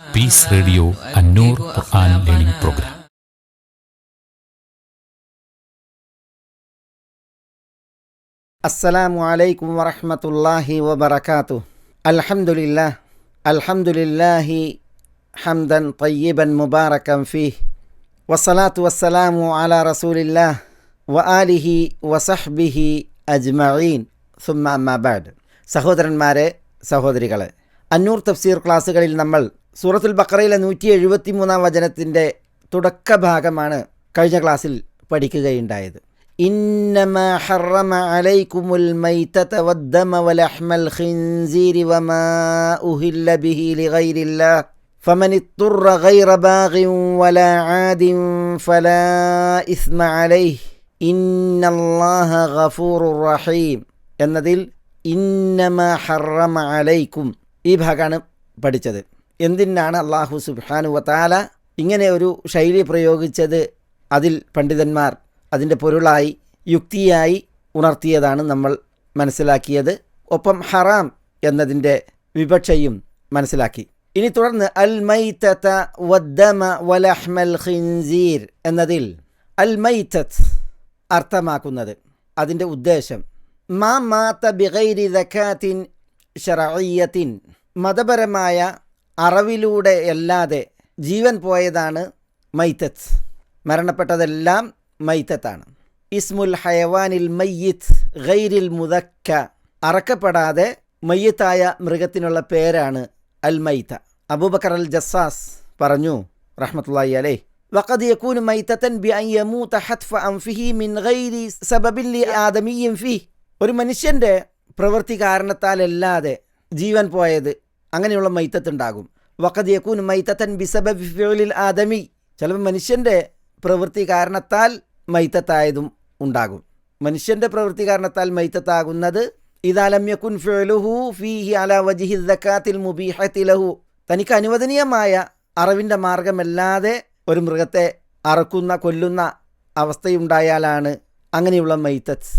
Piece radio അന്നൂർ ഖുർആൻ learning programme. അസ്സലാമു അലൈക്കും വറഹ്മത്തുള്ളാഹി വബറകാതുഹു. അൽഹംദുലില്ലാഹി ഹംദൻ തയ്യിബൻ മുബാറകൻ ഫീഹ് വസ്സലാത്തു വസ്സലാമു അലാ റസൂലില്ലാഹ് വആലിഹി വസഹ്ബിഹി അജ്മഈൻ. സുമ്മ അമ്മാ ബഅദ്. സഹോദരന്മാരെ, സഹോദരികളെ, അന്നൂർ തഫ്സീർ ക്ലാസ്സുകളിൽ നമ്മൾ സൂറത്തുൽ ബഖറയിലെ 173 വചനത്തിൻ്റെ തുടക്ക ഭാഗമാണ് കഴിഞ്ഞ ക്ലാസ്സിൽ പഠിക്കുകയുണ്ടായത്. ഇന്നമാ ഹറമ അലൈക്കുമുൽ മൈതത വദ്ദമ വലഹ്മൽ ഖിൻസീരി വമാ ഉഹില്ല ബിഹി ലിഗൈരില്ലാഹ് ഫമൻ ഇത്തുറ ഗൈറ ബാഗിൻ വലാ ആദിൻ ഫലാ ഇസ്മ അലൈഹി ഇന്നല്ലാഹ ഗഫൂറുർ റഹീം എന്നതിൽ ഇന്നമാ ഹറമ അലൈക്കും ഈ ഭാഗമാണ് പഠിച്ചത്. എന്തിനാണ് അല്ലാഹു സുബ്ഹാനഹു വ തആല ഇങ്ങനെ ഒരു ശൈലി പ്രയോഗിച്ചത്? അതിൽ പണ്ഡിതന്മാർ അതിൻ്റെ പൊരുളായി യുക്തിയായി ഉണർത്തിയതാണ് നമ്മൾ മനസ്സിലാക്കിയത്. ഒപ്പം ഹറാം എന്നതിൻ്റെ വിവക്ഷയും മനസ്സിലാക്കി. ഇനി തുടർന്ന് അൽ മൈതത വദ്ദമ വലഹ്മൽ ഖിൻസീർ എന്നതിൽ അൽ മൈതത്ത് അർത്ഥമാക്കുന്നത്, അതിൻ്റെ ഉദ്ദേശം മാ മാത ബിഗൈരി സകാത്തിൻ ശറഇയ്യത്തിൻ, മതപരമായ അറിവിലൂടെ അല്ലാതെ ജീവൻ പോയതാണ് മൈതത്ത്. മരണപ്പെട്ടതെല്ലാം മൈതത്താണ്. ഇസ്മുൽ ഹയവാനിൽ മയ്യിത്ത് ഗൈരിൽ മുദക്ക, അറക്കപ്പെടാതെ മയ്യത്തായ മൃഗത്തിനുള്ള പേരാണ് അൽ മൈത. അബൂബക്കർ അൽ ജസ്സാസ് പറഞ്ഞു റഹ്മത്തുള്ളാഹി അലൈഹി, വഖദ് യകൂനു മൈതതൻ ബിഅൻ യമൂത ഹത്ഫ അൻഫിഹി മിൻ ഗൈരി സബബിൻ ലിആദമിയ്യിൻ ഫീഹ്, ഒരു മനുഷ്യൻ്റെ പ്രവൃത്തി കാരണത്താലല്ലാതെ ജീവൻ പോയത്, അങ്ങനെയുള്ള മൈതത്തുണ്ടാകും. വഖദ് യകൂനു മൈതതൻ ബിസബബി ഫിഅലിൽ ആദമി, ചിലപ്പോൾ മനുഷ്യൻ്റെ പ്രവൃത്തി കാരണത്താൽ മൈതത്തായതും ഉണ്ടാകും. മനുഷ്യൻ്റെ പ്രവൃത്തി കാരണത്താൽ മൈതത്താകുന്നത് ഇദാ ലം യകുൻ ഫിഅലുഹു ഫീഹി അലാ വജ്ഹി സകാത്തിൽ മുബീഹത്തി ലഹു, തനിക്ക് അനുവദനീയമായ അറിവിൻ്റെ മാർഗമല്ലാതെ ഒരു മൃഗത്തെ അറക്കുന്ന കൊല്ലുന്ന അവസ്ഥയുണ്ടായാലാണ് അങ്ങനെയുള്ള മൈതത്ത്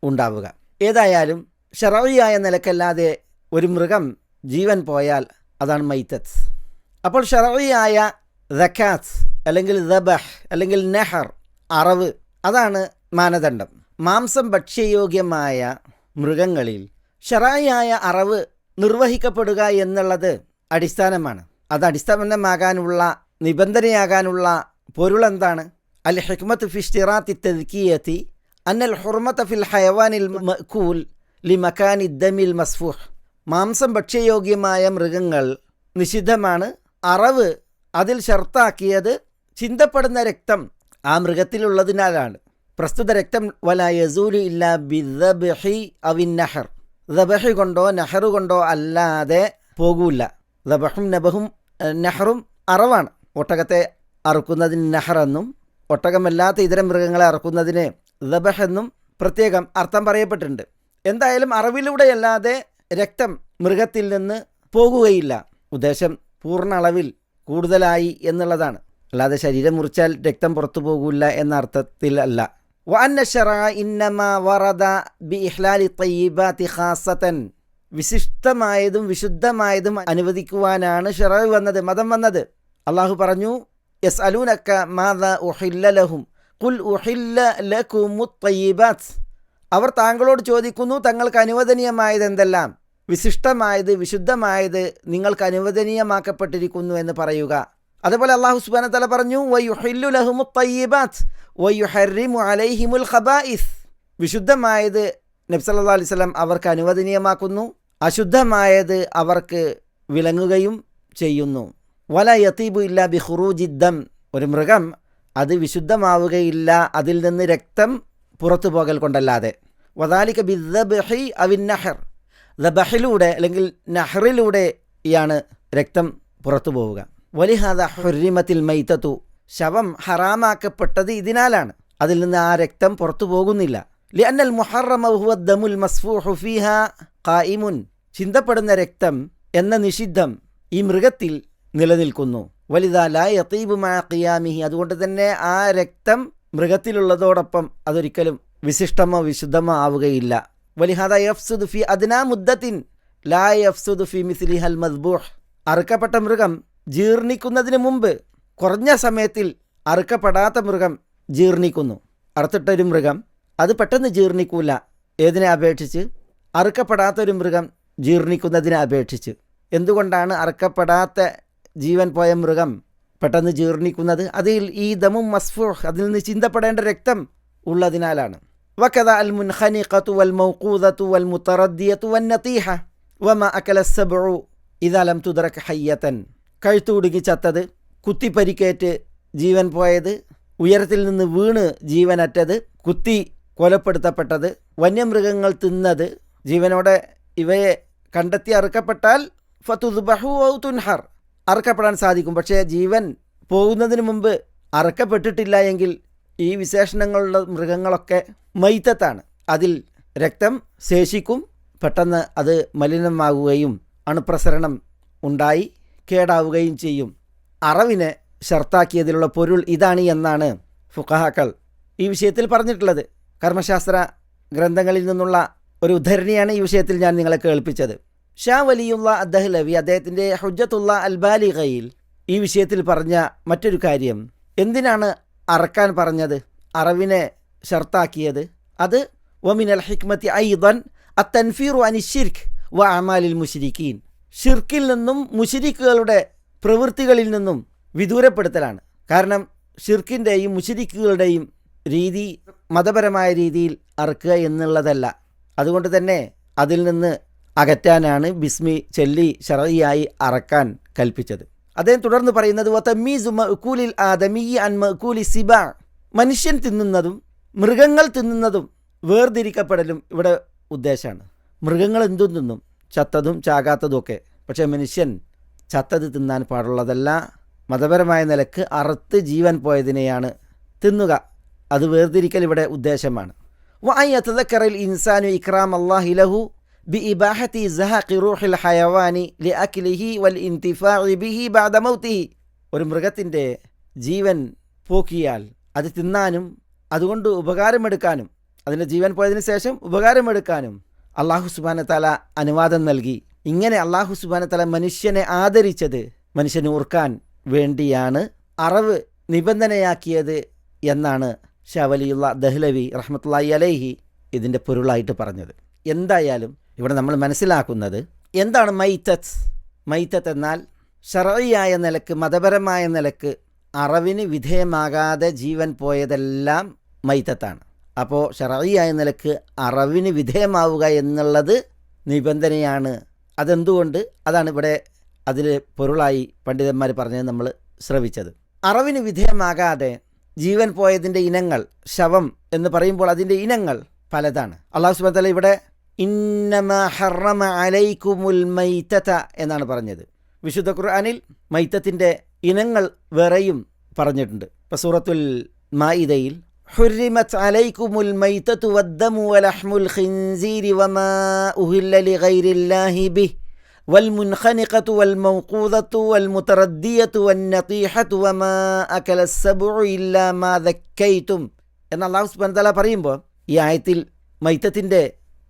ഉണ്ടാവുക. ഏതായാലും ശറഈയായ നിലക്കല്ലാതെ ഒരു മൃഗം ജീവൻ പോയാൽ അതാണ് മൈതത്ത്. അപ്പോൾ ശറഈയായ സകാത്ത് അല്ലെങ്കിൽ ദബഹ് അല്ലെങ്കിൽ നെഹർ, അറവ്, അതാണ് മാനദണ്ഡം. മാംസം ഭക്ഷ്യയോഗ്യമായ മൃഗങ്ങളിൽ ശറഈയായ അറവ് നിർവഹിക്കപ്പെടുക എന്നുള്ളത് അടിസ്ഥാനമാണ്. അത് അടിസ്ഥാനമാകാനുള്ള, നിബന്ധനയാകാനുള്ള പൊരുളെന്താണ്? അൽ ഹിക്മത്ത് ഫി ഇഷ്തിറാത്തി തദ്കിയത്തി അന്നൽ ഹുർമത ഫിൽ ഹയവാനിൽ മഅ്കൂൽ ലിമകാനി ദമിൽ മസ്ഫൂഹ്, മാംസം ഭക്ഷ്യയോഗ്യമായ മൃഗങ്ങൾ നിഷിദ്ധമാണ്. അറവ് അതിൽ ഷർത്താക്കിയത് ചിന്തപ്പെടുന്ന രക്തം ആ മൃഗത്തിലുള്ളതിനാലാണ്. പ്രസ്തുത രക്തം വലാ യസൂലു ഇല്ലാ ബിദ്ദബ്ഹി അവിൻ നഹർ, ദബഹ് കൊണ്ടോ നഹർ കൊണ്ടോ അല്ലാതെ പോകൂല. ദബഹും നബഹും നഹറും അറവാണ്. ഒട്ടകത്തെ അറുക്കുന്നതിന് നഹർ എന്നും ഒട്ടകമല്ലാത്ത ഇതരം മൃഗങ്ങളെ അറുക്കുന്നതിന് ദബഹ് എന്നും പ്രത്യേകം അർത്ഥം പറയപ്പെട്ടിട്ടുണ്ട്. എന്തായാലും അറവിലൂടെയല്ലാതെ രക്തം മൃഗത്തിൽ നിന്ന് പോകുകയില്ല. ഉദ്ദേശം പൂർണ്ണ അളവിൽ കൂടുതലായി എന്നുള്ളതാണ്, അല്ലാതെ ശരീരം മുറിച്ചാൽ രക്തം പുറത്തു പോകില്ല എന്ന അർത്ഥത്തിൽ അല്ല. വഅന്ന ശറഅ ഇന്നമാ വറദ ബിഇഹ്ലാലി തയ്യിബാതി ഖാസതൻ, വിശിഷ്ടമായതും വിശുദ്ധമായതും അനുവദിക്കുവാനാണ് ശറഅ വന്നത്, മതം വന്നത്. അള്ളാഹു പറഞ്ഞു, യസ്അലൂനക മാദാ ഉഹില്ല ലഹും ഖുൽ ഉഹില്ല ലകുമുത് തയ്യിബാത്ത്, അവർ താങ്കളോട് ചോദിക്കുന്നു തങ്ങൾക്ക് അനുവദനീയമായത് എന്തെല്ലാം, വിശിഷ്ടമായത് വിശുദ്ധമായത് നിങ്ങൾക്ക് അനുവദനീയമാക്കപ്പെട്ടിരിക്കുന്നു എന്ന് പറയുക. അതുപോലെ അല്ലാഹു സുബ്ഹാനഹു വ തആല പറഞ്ഞു, വയുഹില്ലു ലഹുമുത് തയ്യിബാത്ത് വയുഹർരിമു അലൈഹിമുൽ ഖബായിസ്, വിശുദ്ധമായത് നബി സല്ലല്ലാഹു അലൈഹി വസല്ലം അവർക്ക് അനുവദനീയമാക്കുന്നു, അശുദ്ധമായത് അവർക്ക് വിലങ്ങുകയും ചെയ്യുന്നു. വലാ യതീബു ഇല്ലാ ബിഖുറൂജിദ്ദം, ഒരു മൃഗം അത് വിശുദ്ധമാവുകയില്ല അതിൽ നിന്ന് രക്തം പുറത്തു പോകൽ കൊണ്ടല്ലാതെ. വദാലിക ബിദ്ദബ്ഹി അവിൻ നഹർ, ദബഹിലൂടെ അല്ലെങ്കിൽ നഹറിലൂടെയാണ് രക്തം പുറത്തു പോവുക. വലിഹാദ ഹുർരിമത്തിൽ മൈതതു, ശവം ഹറാമാക്കപ്പെട്ടത് ഇതിനാലാണ്, അതിൽ നിന്ന് ആ രക്തം പുറത്തു പോകുന്നില്ല. ലിഅന്നൽ മുഹറമ ഹുവ ദമുൽ മസ്ഫൂഹു ഫീഹാ ഖായിമുൻ, ചിന്തപ്പെടുന്ന രക്തം എന്ന നിഷിദ്ധം ഈ മൃഗത്തിൽ നിലനിൽക്കുന്നു. വലിദാ ലാ യതീബു മഅ ഖിയാമിഹി, അതുകൊണ്ട് തന്നെ ആ രക്തം മൃഗത്തിലുള്ളതോടൊപ്പം അതൊരിക്കലും വിശിഷ്ടമോ വിശുദ്ധമോ ആവുകയില്ല. വലിഹാദ യഫ്സുദു ഫി അദ്നാ മുദ്ദത്തിൻ ലാ യഫ്സുദു ഫി മിസ്ലിഹൽ മദ്ബൂഹ്, അറുക്കപ്പെട്ട മൃഗം ജീർണിക്കുന്നതിന് മുമ്പ് കുറഞ്ഞ സമയത്തിൽ അറുക്കപ്പെടാത്ത മൃഗം ജീർണിക്കുന്നു. അറുത്തിട്ടൊരു മൃഗം അത് പെട്ടെന്ന് ജീർണിക്കൂല. ഏതിനെ അപേക്ഷിച്ച്? അറുക്കപ്പെടാത്തൊരു മൃഗം ജീർണിക്കുന്നതിനെ അപേക്ഷിച്ച്. എന്തുകൊണ്ടാണ് അറുക്കപ്പെടാത്ത ജീവൻ പോയ മൃഗം പെട്ടെന്ന് ജീർണിക്കുന്നത്? അതിൽ ഈ ദമും മസ്ഫൂഹ്, അതിൽ നിന്ന് ചിന്തപ്പെടേണ്ട രക്തം ഉള്ളതിനാലാണ്. വകദ അൽ മുൻഖനിഖതു വൽ മൗഖൂദതു വൽ മുതറദ്ദിയതു വൻ നതീഹ വമാ അകല സബ്ഉ ഇദാ ലം തുദ്റക ഹയ്യതൻ. കഴുത്തുകുടുങ്ങി ചത്തത്, കുത്തിപ്പരിക്കേറ്റ് ജീവൻ പോയത്, ഉയരത്തിൽ നിന്ന് വീണ് ജീവനറ്റത്, കുത്തി കൊലപ്പെടുത്തപ്പെട്ടത്, വന്യമൃഗങ്ങൾ തിന്നത്, ജീവനോടെ ഇവയെ കണ്ടെത്തി അറുക്കപ്പെട്ടാൽ ഫതുദ്ബഹു ഔ തുൻഹർ, അറുക്കപ്പെടാൻ സാധിക്കും. പക്ഷേ ജീവൻ പോകുന്നതിന് മുമ്പ് അറുക്കപ്പെട്ടിട്ടില്ല എങ്കിൽ ഈ വിശേഷണങ്ങളുള്ള മൃഗങ്ങളൊക്കെ മൈത്തത്താണ്. അതിൽ രക്തം ശേഷിക്കും, പെട്ടെന്ന് അത് മലിനമാകുകയും അണുപ്രസരണം ഉണ്ടായി കേടാവുകയും ചെയ്യും. അറവിനെ ഷർത്താക്കിയതിലുള്ള പൊരുൾ ഇതാണ് എന്നാണ് ഫുഖഹാക്കൾ ഈ വിഷയത്തിൽ പറഞ്ഞിട്ടുള്ളത്. കർമ്മശാസ്ത്ര ഗ്രന്ഥങ്ങളിൽ നിന്നുള്ള ഒരു ഉദ്ധരണിയാണ് ഈ വിഷയത്തിൽ ഞാൻ നിങ്ങളെ കേൾപ്പിച്ചത്. ഷാ വലിയുള്ള അദ്ദഹ്ലവി അദ്ദേഹത്തിൻ്റെ ഹുജ്ജത്തുള്ള അൽബാലിഗയിൽ ഈ വിഷയത്തിൽ പറഞ്ഞ മറ്റൊരു കാര്യം, എന്തിനാണ് അറക്കാൻ പറഞ്ഞത്, അറവിനെ ഷർത്താക്കിയത്? അത് വമിനൽ ഹിക്മത്തി ഐദൻ അത്തൻഫീറു അനി ഷിർക്ക് വ അമാലിൽ മുശ്രിക്കീൻ, ഷിർക്കിൽ നിന്നും മുശ്രിക്കുകളുടെ പ്രവൃത്തികളിൽ നിന്നും വിദൂരപ്പെടുത്തലാണ്. കാരണം ഷിർക്കിൻ്റെയും മുശ്രിക്കുകളുടെയും രീതി മതപരമായ രീതിയിൽ അറുക്കുക എന്നുള്ളതല്ല. അതുകൊണ്ട് തന്നെ അതിൽ നിന്ന് അകറ്റാനാണ് ബിസ്മി ചൊല്ലി ശർഈയായി അറക്കാൻ കൽപ്പിച്ചത്. അദ്ദേഹം തുടർന്ന് പറയുന്നത് വതമീസു മഅ്കൂലിൽ ആദമി അൻ മഅ്കൂലി സിബാ, മനുഷ്യൻ തിന്നുന്നതും മൃഗങ്ങൾ തിന്നുന്നതും വേർതിരിക്കപ്പെടലും ഇവിടെ ഉദ്ദേശമാണ്. മൃഗങ്ങൾ എന്തും തിന്നും, ചത്തതും ചാകാത്തതും ഒക്കെ. പക്ഷേ മനുഷ്യൻ ചത്തത് തിന്നാൻ പാടുള്ളതല്ല. മതപരമായ നിലക്ക് അറുത്ത് ജീവൻ പോയതിനെയാണ് തിന്നുക. അത് വേർതിരിക്കൽ ഇവിടെ ഉദ്ദേശമാണ്. വഅയതദക്കറൽ ഇൻസാനു ഇക്റാം അല്ലാഹി ലഹു ബിഇബാഹത്തി സഹഖി റൂഹിൽ ഹയവാനി ലിഅക്ലിഹി വൽ ഇന്തിഫാഇ ബിഹി ബഅദ മൗതിഹി, ഒരു മൃഗത്തിൻ്റെ ജീവൻ പോക്കിയാൽ അത് തിന്നാനും അതുകൊണ്ട് ഉപകാരമെടുക്കാനും, അതിൻ്റെ ജീവൻ പോയതിനു ശേഷം ഉപകാരമെടുക്കാനും അല്ലാഹു സുബ്ഹാനഹു തആല അനുവാദം നൽകി. ഇങ്ങനെ അല്ലാഹു സുബ്ഹാനഹു തആല മനുഷ്യനെ ആദരിച്ചത് മനുഷ്യനെ ഓർക്കാൻ വേണ്ടിയാണ് അറവ് നിബന്ധനയാക്കിയത് എന്നാണ് ഷാ വലിയുള്ള ദഹ്ലവി റഹ്മത്തുള്ളാഹി അലൈഹി ഇതിൻ്റെ പൊരുളായിട്ട് പറഞ്ഞത്. എന്തായാലും ഇവിടെ നമ്മൾ മനസ്സിലാക്കുന്നത് എന്താണ് മൈത്തത്ത്? മൈത്തത്ത് എന്നാൽ ശർഈയായ നിലക്ക്, മതപരമായ നിലക്ക് അറവിന് വിധേയമാകാതെ ജീവൻ പോയതെല്ലാം മൈത്തത്താണ്. അപ്പോൾ ശർഈയായ നിലക്ക് അറവിന് വിധേയമാവുക എന്നുള്ളത് നിബന്ധനയാണ്. അതെന്തുകൊണ്ട്? അതാണ് ഇവിടെ അതിൽ പൊരുളായി പണ്ഡിതന്മാർ പറഞ്ഞത് നമ്മൾ ശ്രവിച്ചത്. അറവിന് വിധേയമാകാതെ ജീവൻ പോയതിൻ്റെ ഇനങ്ങൾ, ശവം എന്ന് പറയുമ്പോൾ അതിൻ്റെ ഇനങ്ങൾ പലതാണ്. അല്ലാഹു സുബ്ഹാനഹു വ തആല ഇവിടെ ഇന്നമാ ഹറമ അലൈക്കുമുൽ മൈതത എന്നാണ് പറഞ്ഞത്. വിശുദ്ധ ഖുർആനിൽ മൈത്തത്തിൻ്റെ ഇനങ്ങൾ വേറെയും പറഞ്ഞിട്ടുണ്ട്. ഇപ്പോൾ സൂറത്തുൽ മാഇദയിൽ ഹുരിമത് അലൈക്കുമുൽ മൈതതു വദ്ദമു വലഹ്മുൽ ഖിൻസീരി വമാ ഉഹില്ല ലിഗൈരില്ലാഹി ബിഹി വൽമുൻഖനിഖതു വൽമൗഖൂദതു വൽമുതറദ്ദിയതു വന്നതീഹതു വമാ അകല സബ്ഉ ഇല്ലാ മാ ദക്കൈതും എന്ന് അല്ലാഹു സുബ്ഹാനഹു വ തആല പറയുമ്പോൾ ഈ ആയത്തിൽ മൈത്തത്തിൻ്റെ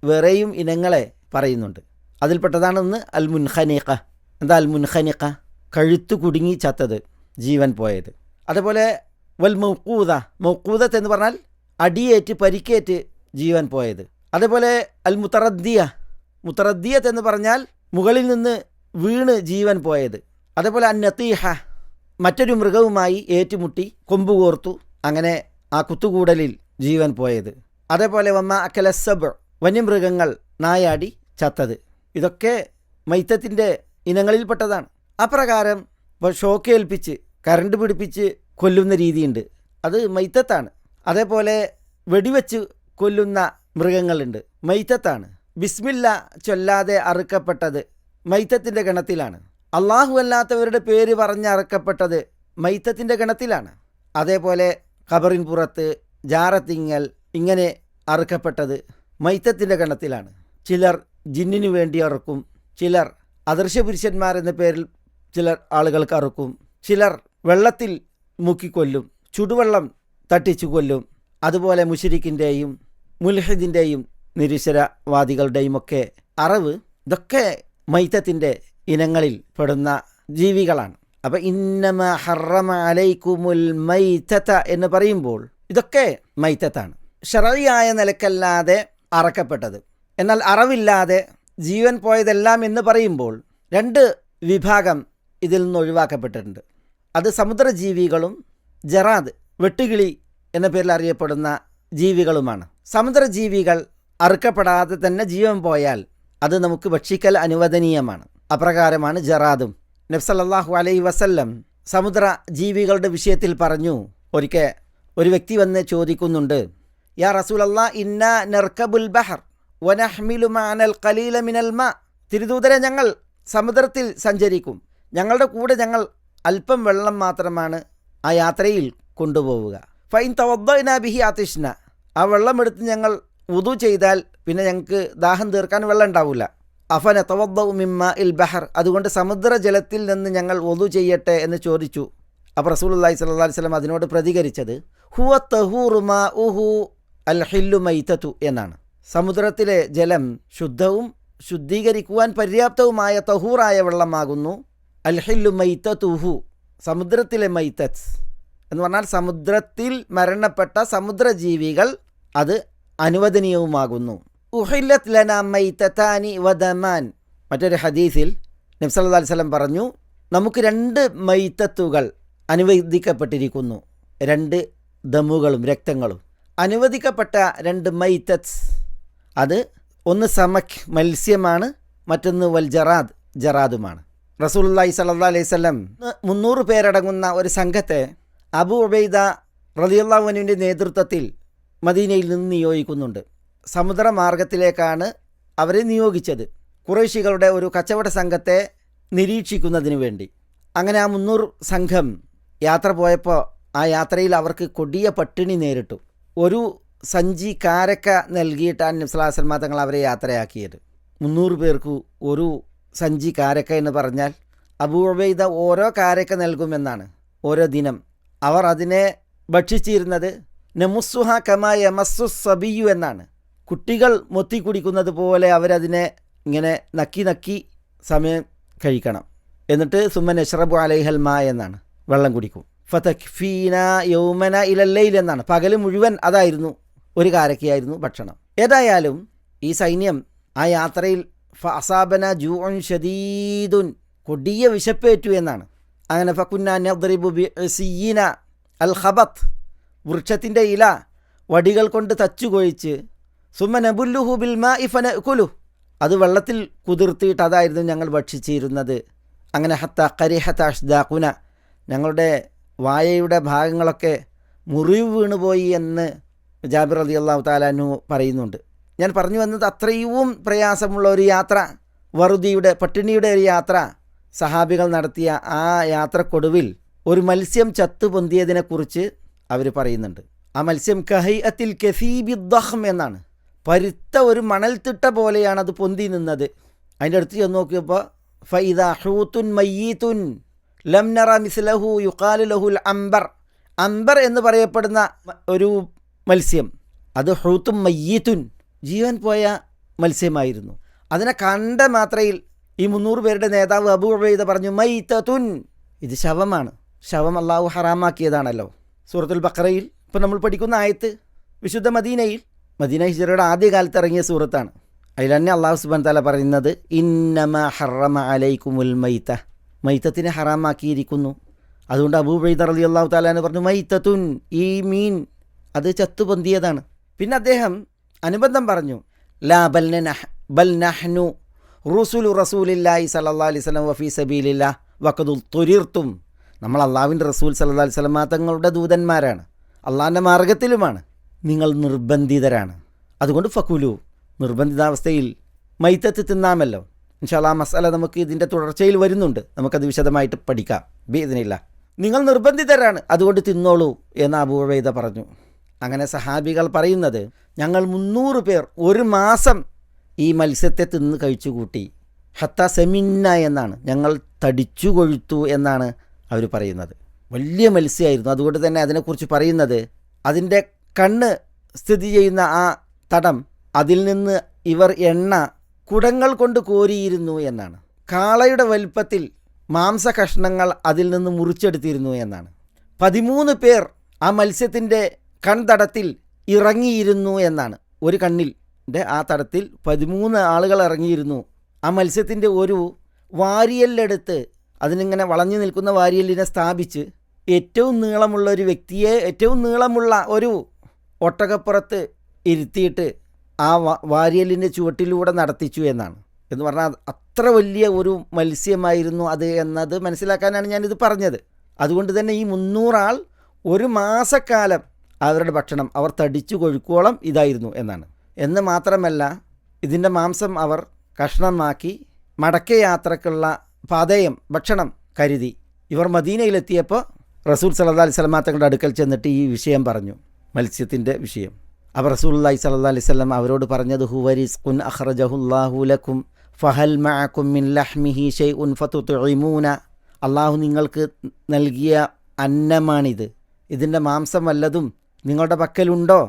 വേറെയും ഇനങ്ങളെ പറയുന്നുണ്ട്. അതിൽപ്പെട്ടതാണ് ഒന്ന് അൽ മുൻഖനിഖ. എന്താ അൽ മുൻഖനിഖ? കഴുത്തു കുടുങ്ങി ചത്തത്, ജീവൻ പോയത്. അതേപോലെ വൽ മൗഖൂദ, മൗഖൂദത്ത് എന്ന് പറഞ്ഞാൽ അടിയേറ്റ് പരിക്കേറ്റ് ജീവൻ പോയത്. അതേപോലെ അൽ മുതറദ്ദിയ, മുതറദ്ദിയത്ത് എന്ന് പറഞ്ഞാൽ മുകളിൽ നിന്ന് വീണ് ജീവൻ പോയത്. അതേപോലെ അന്നതീഹ, മറ്റൊരു മൃഗവുമായി ഏറ്റുമുട്ടി കൊമ്പ് കോർത്തു അങ്ങനെ ആ കുത്തുകൂടലിൽ ജീവൻ പോയത്. അതേപോലെ വമ്മ അക്കല സബ്, വന്യമൃഗങ്ങൾ നായാടി ചത്തത്. ഇതൊക്കെ മൈത്തത്തിൻ്റെ ഇനങ്ങളിൽപ്പെട്ടതാണ്. അപ്രകാരം ഇപ്പോൾ ഷോക്കേൽപ്പിച്ച് കറണ്ട് പിടിപ്പിച്ച് കൊല്ലുന്ന രീതിയുണ്ട്, അത് മൈത്തത്താണ്. അതേപോലെ വെടിവെച്ച് കൊല്ലുന്ന മൃഗങ്ങളുണ്ട്, മൈത്തത്താണ്. ബിസ്മില്ല ചൊല്ലാതെ അറുക്കപ്പെട്ടത് മൈത്തത്തിൻ്റെ ഗണത്തിലാണ്. അള്ളാഹു അല്ലാത്തവരുടെ പേര് പറഞ്ഞ് അറുക്കപ്പെട്ടത് മൈത്തത്തിൻ്റെ ഗണത്തിലാണ്. അതേപോലെ ഖബറിൻ പുറത്ത് ജാറത്തിങ്ങൽ ഇങ്ങനെ അറുക്കപ്പെട്ടത് മൈത്തത്തിൻ്റെ ഗണത്തിലാണ്. ചിലർ ജിന്നിനു വേണ്ടി അറുക്കും, ചിലർ അദൃശ്യപുരുഷന്മാരെന്ന പേരിൽ ചിലർ ആളുകൾക്ക് അറുക്കും, ചിലർ വെള്ളത്തിൽ മുക്കിക്കൊല്ലും, ചുടുവെള്ളം തട്ടിച്ചു കൊല്ലും. അതുപോലെ മുശ്രിക്കിൻ്റെയും മുൽഹിദിൻ്റെയും നിരീശ്വരവാദികളുടെയും ഒക്കെ അറവ്, ഇതൊക്കെ മൈത്തത്തിൻ്റെ ഇനങ്ങളിൽ പെടുന്ന ജീവികളാണ്. അപ്പോൾ ഇന്നമ ഹറമ അലൈക്കുമുൽ മൈതത എന്ന് പറയുമ്പോൾ ഇതൊക്കെ മൈതത്താണ്, ശർഈയായ നിലക്കല്ലാതെ അറക്കപ്പെട്ടത്. എന്നാൽ അറവില്ലാതെ ജീവൻ പോയതെല്ലാം എന്ന് പറയുമ്പോൾ 2 വിഭാഗം ഇതിൽ നിന്ന് ഒഴിവാക്കപ്പെട്ടിട്ടുണ്ട്. അത് സമുദ്രജീവികളും ജറാദ് വെട്ടുകിളി എന്ന പേരിൽ അറിയപ്പെടുന്ന ജീവികളുമാണ്. സമുദ്രജീവികൾ അറുക്കപ്പെടാതെ തന്നെ ജീവൻ പോയാൽ അത് നമുക്ക് ഭക്ഷിക്കൽ അനുവദനീയമാണ്. അപ്രകാരമാണ് ജറാദും. നബി സല്ലല്ലാഹു അലൈഹി വസല്ലം സമുദ്ര ജീവികളുടെ വിഷയത്തിൽ പറഞ്ഞു. ഒരിക്കൽ ഒരു വ്യക്തി വന്ന് ചോദിക്കുന്നുണ്ട്, യാ റസൂലല്ലാ ഇന്ന നർക്കബുൽ ബഹർ വനഹ്മിലു മഅനൽ ഖലീല മിനൽ മാ. തിരുദൂതരെ, ഞങ്ങൾ സമുദ്രത്തിൽ സഞ്ചരിക്കും, ഞങ്ങളുടെ കൂടെ ഞങ്ങൾ അല്പം വെള്ളം മാത്രമാണ് ആ യാത്രയിൽ കൊണ്ടുപോവുക. ഫൈൻ തവദ്ദഅനാ ബിഹി ആതിഷ്ന. ആ വെള്ളം എടുത്ത് ഞങ്ങൾ വുദു ചെയ്താൽ പിന്നെ ഞങ്ങൾക്ക് ദാഹം തീർക്കാൻ വെള്ളം ഉണ്ടാവില്ല. അഫന തവദ്ദഉ മിമ്മാ ഇൽ ബഹർ. അതുകൊണ്ട് സമുദ്രജലത്തിൽ നിന്ന് ഞങ്ങൾ വുദു ചെയ്യട്ടെ എന്ന് ചോദിച്ചു. അപ്പോൾ റസൂലുള്ളാഹി സ്വല്ലല്ലാഹു അലൈഹി വസല്ലം അതിനോട് പ്രതികരിച്ചത് ഹുവ തഹൂറു മാഉഹു അൽ ഹില്ലു മൈതതു എന്നാണ്. സമുദ്രത്തിലെ ജലം ശുദ്ധവും ശുദ്ധീകരിക്കുവാൻ പര്യാപ്തവുമായ തഹൂറായ വെള്ളമാകുന്നു. അൽ ഹില്ലു മൈതതുഹു, സമുദ്രത്തിലെ മൈതത്ത് എന്ന് പറഞ്ഞാൽ സമുദ്രത്തിൽ മരണപ്പെട്ട സമുദ്രജീവികൾ അത് അനുവദനീയവുമാകുന്നു. ഉഹില്ലത് ലനാ മൈതതാനി വദമാൻ. മറ്റൊരു ഹദീസിൽ നബി സല്ലല്ലാഹു അലൈഹി വസല്ലം പറഞ്ഞു, നമുക്ക് 2 മൈതത്തുകൾ അനുവദിക്കപ്പെട്ടിരിക്കുന്നു, 2 ദമുകളും രക്തങ്ങളും. അനുവദിക്കപ്പെട്ട 2 മൈതത്ത്, അത് ഒന്ന് സമക് മത്സ്യമാണ്, മറ്റൊന്ന് വൽ ജറാദ് ജറാദുമാണ്. റസൂലുള്ളാഹി സ്വല്ലല്ലാഹു അലൈഹി വസല്ലം 300 പേരടങ്ങുന്ന ഒരു സംഘത്തെ അബൂ ഉബൈദ റളിയല്ലാഹു അൻഹുവിൻ്റെ നേതൃത്വത്തിൽ മദീനയിൽ നിന്ന് നിയോഗിക്കുന്നുണ്ട്. സമുദ്രമാർഗത്തിലേക്കാണ് അവരെ നിയോഗിച്ചത്, ഖുറൈശികളുടെ ഒരു കച്ചവട സംഘത്തെ നിരീക്ഷിക്കുന്നതിന് വേണ്ടി. അങ്ങനെ ആ 300 സംഘം യാത്ര പോയപ്പോൾ ആ യാത്രയിൽ അവർക്ക് കൊടിയ പട്ടിണി നേരിട്ടു. ഒരു സഞ്ചി കാരക്ക നൽകിയിട്ടാണ് നബി സല്ലല്ലാഹു അലൈഹി വസല്ലം തങ്ങൾ അവരെ യാത്രയാക്കിയത്. 300 പേർക്ക് ഒരു സഞ്ചി കാരക്ക എന്ന് പറഞ്ഞാൽ അബൂ ഉബൈദ ഓരോ കാരക്ക നൽകുമെന്നാണ് ഓരോ ദിനം. അവർ അതിനെ ഭക്ഷിച്ചിരുന്നത് നമുസ്സുഹ കമാ യമസ്സു സബിയു എന്നാണ്. കുട്ടികൾ മൊത്തി കുടിക്കുന്നത് പോലെ അവരതിനെ ഇങ്ങനെ നക്കി നക്കി സമയം കഴിക്കണം. എന്നിട്ട് സുമ്മൻ നശ്റബു അലൈഹൽ മാ എന്നാണ്, വെള്ളം കുടിക്കും. ഫതക്ഫീന യൗമന ഇലല്ലൈൽ എന്നാണ്, പകൽ മുഴുവൻ അതായിരുന്നു, ഒരു കാരക്കയായിരുന്നു ഭക്ഷണം. ഏതായാലും ഈ സൈന്യം ആ യാത്രയിൽ ഫഅസാബന ജൂഉൻ ഷദീദുൻ, കൊടിയ വിശപ്പേറ്റു എന്നാണ്. അങ്ങനെ ഫകുന്ന നദ്രിബു ബിഅസിയിന അൽ ഖബത്ത്, വൃക്ഷത്തിൻ്റെ ഇല വടികൾ കൊണ്ട് തച്ചുകൊഴിച്ച്, സുമ്മ നബുല്ലുഹു ബിൽ മാഇ ഫനഅകുലു, അത് വെള്ളത്തിൽ കുതിർത്തിയിട്ട് അതായിരുന്നു ഞങ്ങൾ ഭക്ഷിച്ചിരുന്നത്. അങ്ങനെ ഹത്ത കരിഹത അഷ്ദാഖുന, ഞങ്ങളുടെ വായയുടെ ഭാഗങ്ങളൊക്കെ മുറിവ് വീണുപോയി എന്ന് ജാബിർ റളിയല്ലാഹു തആല അൻഹു പറയുന്നുണ്ട്. ഞാൻ പറഞ്ഞു വന്നത് അത്രയും പ്രയാസമുള്ള ഒരു യാത്ര, വറുതിയുടെ പട്ടിണിയുടെ ഒരു യാത്ര സഹാബികൾ നടത്തിയ ആ യാത്രക്കൊടുവിൽ ഒരു മത്സ്യം ചത്തു പൊന്തിയതിനെക്കുറിച്ച് അവർ പറയുന്നുണ്ട്. ആ മത്സ്യം കഹൈഅത്തിൽ കസീബി ദഖ്ം എന്നാണ്, പരുത്ത ഒരു മണൽത്തിട്ട പോലെയാണ് അത് പൊന്തി നിന്നത്. അതിൻ്റെ അടുത്ത് ചെന്ന് നോക്കിയപ്പോൾ ഫൈദാ ഹൂത്തുൻ മയ്യീത്തുൻ ലം നറ മിസ്ലഹു യുഖാലു ലഹുൽ അംബർ, അംബർ എന്ന് പറയപ്പെടുന്ന ഒരു മത്സ്യം, അത് ഹൂത്തും മയ്യീത്തുൻ, ജീവൻ പോയ മത്സ്യമായിരുന്നു. അതിനെ കണ്ട മാത്രയിൽ ഈ 300 പേരുടെ നേതാവ് അബൂ ഉബൈദ പറഞ്ഞു മൈതതുൻ, ഇത് ശവമാണ്, ശവം അള്ളാഹു ഹറാമാക്കിയതാണല്ലോ. സൂറത്തുൽ ബഖറയിൽ ഇപ്പോൾ നമ്മൾ പഠിക്കുന്ന ആയത്ത് വിശുദ്ധ മദീന ഹിജ്റയുടെ ആദ്യകാലത്ത് ഇറങ്ങിയ സൂറത്താണ്. അതിൽ തന്നെ അള്ളാഹു സുബ്ഹാനഹു വതആല പറയുന്നത് ഇന്നമ ഹറമ അലൈക്കുമുൽ മൈത, മൈത്തത്തിനെ ഹറാമാക്കിയിരിക്കുന്നു. അതുകൊണ്ട് അബൂ ഉബൈദ റളിയല്ലാഹു തആല എന്ന് പറഞ്ഞു മൈതത്തുൻ, ഈ മീൻ അത് ചത്തുപൊന്തിയതാണ്. പിന്നെ അദ്ദേഹം അനുബന്ധം പറഞ്ഞു ലാ ബൽ നഹ്നു റുസുലു റസൂലില്ലാഹി സല്ലല്ലാഹു അലൈഹി വസല്ലം വഫീ സബീലില്ലാഹ് വഖദു തുരിർത്തും, നമ്മൾ അള്ളാഹുവിൻ്റെ റസൂൽ സല്ലല്ലാഹു അലൈഹി വസല്ലം തങ്ങളുടെ ദൂതന്മാരാണ്, അള്ളാഹിൻ്റെ മാർഗത്തിലുമാണ്, നിങ്ങൾ നിർബന്ധിതരാണ്. അതുകൊണ്ട് ഫക്കുലു, നിർബന്ധിതാവസ്ഥയിൽ മൈത്തത്ത് തിന്നാമല്ലോ. ഇൻഷാ അല്ലാഹ് മസ്അല നമുക്ക് ഇതിൻ്റെ തുടർച്ചയിൽ വരുന്നുണ്ട്, നമുക്കത് വിശദമായിട്ട് പഠിക്കാം ബിഇദ്നില്ലാ. നിങ്ങൾ നിർബന്ധിതരാണ്, അതുകൊണ്ട് തിന്നോളൂ എന്ന് അബൂ ഉബൈദ പറഞ്ഞു. അങ്ങനെ സഹാബികൾ പറയുന്നത് ഞങ്ങൾ 300 പേർ ഒരു മാസം ഈ മത്സ്യത്തെ തിന്ന് കഴിച്ചു കൂട്ടി. ഹത്ത സെമിന്ന എന്നാണ്, ഞങ്ങൾ തടിച്ചു കൊഴുത്തു എന്നാണ് അവർ പറയുന്നത്. വലിയ മത്സ്യമായിരുന്നു. അതുകൊണ്ട് തന്നെ അതിനെക്കുറിച്ച് പറയുന്നത് അതിൻ്റെ കണ്ണ് സ്ഥിതി ചെയ്യുന്ന ആ തടം, അതിൽ നിന്ന് ഇവർ എണ്ണ കുടങ്ങൾ കൊണ്ട് കോരിയിരുന്നു എന്നാണ്. കാളയുടെ വലിപ്പത്തിൽ മാംസകഷ്ണങ്ങൾ അതിൽ നിന്ന് മുറിച്ചെടുത്തിരുന്നു എന്നാണ്. 13 പേർ ആ മത്സ്യത്തിൻ്റെ കൺതടത്തിൽ ഇറങ്ങിയിരുന്നു എന്നാണ്. ഒരു കണ്ണിൻ്റെ ആ തടത്തിൽ 13 ആളുകൾ ഇറങ്ങിയിരുന്നു. ആ മത്സ്യത്തിൻ്റെ ഒരു വാരിയല്ലെടുത്ത് അതിനിങ്ങനെ വളഞ്ഞു നിൽക്കുന്ന വാരിയലിനെ സ്ഥാപിച്ച് ഏറ്റവും നീളമുള്ള ഒരു വ്യക്തിയെ ഏറ്റവും നീളമുള്ള ഒരു ഒട്ടകപ്പുറത്ത് ഇരുത്തിയിട്ട് ആ വാരിയലിൻ്റെ ചുവട്ടിലൂടെ നടത്തിച്ചു എന്നാണ്. എന്ന് പറഞ്ഞാൽ അത്ര വലിയ ഒരു മത്സ്യമായിരുന്നു അത് എന്നത് മനസ്സിലാക്കാനാണ് ഞാനിത് പറഞ്ഞത്. അതുകൊണ്ട് തന്നെ ഈ 300 ആൾ ഒരു മാസക്കാലം അവരുടെ ഭക്ഷണം അവർ തടിച്ചു കൊഴുക്കോളം ഇതായിരുന്നു എന്നാണ്. എന്ന് മാത്രമല്ല ഇതിൻ്റെ മാംസം അവർ കഷ്ണമാക്കി മടക്കയാത്രക്കുള്ള പാതയം ഭക്ഷണം കരുതി. ഇവർ മദീനയിലെത്തിയപ്പോൾ റസൂൽ സല്ലല്ലാഹു അലൈഹി വസല്ലം തങ്ങളുടെ അടുക്കൽ ചെന്നിട്ട് ഈ വിഷയം പറഞ്ഞു, മത്സ്യത്തിൻ്റെ വിഷയം. അപ്പോൾ റസൂലുള്ളാഹി സ്വല്ലല്ലാഹു അലൈഹി വസല്ലം അവരോട് പറഞ്ഞത് ഹുവ റിസ്ഖുൻ അഖ്റജഹുല്ലാഹു ലക്കും ഫഹൽ മഅകും മിൻ ലഹ്മിഹി ഷൈഉൻ ഫതുത്ഇമൂന. അള്ളാഹു നിങ്ങൾക്ക് നൽകിയ അന്നമാണിത്, ഇതിൻ്റെ മാംസം വല്ലതും നിങ്ങളുടെ പക്കലുണ്ടോ,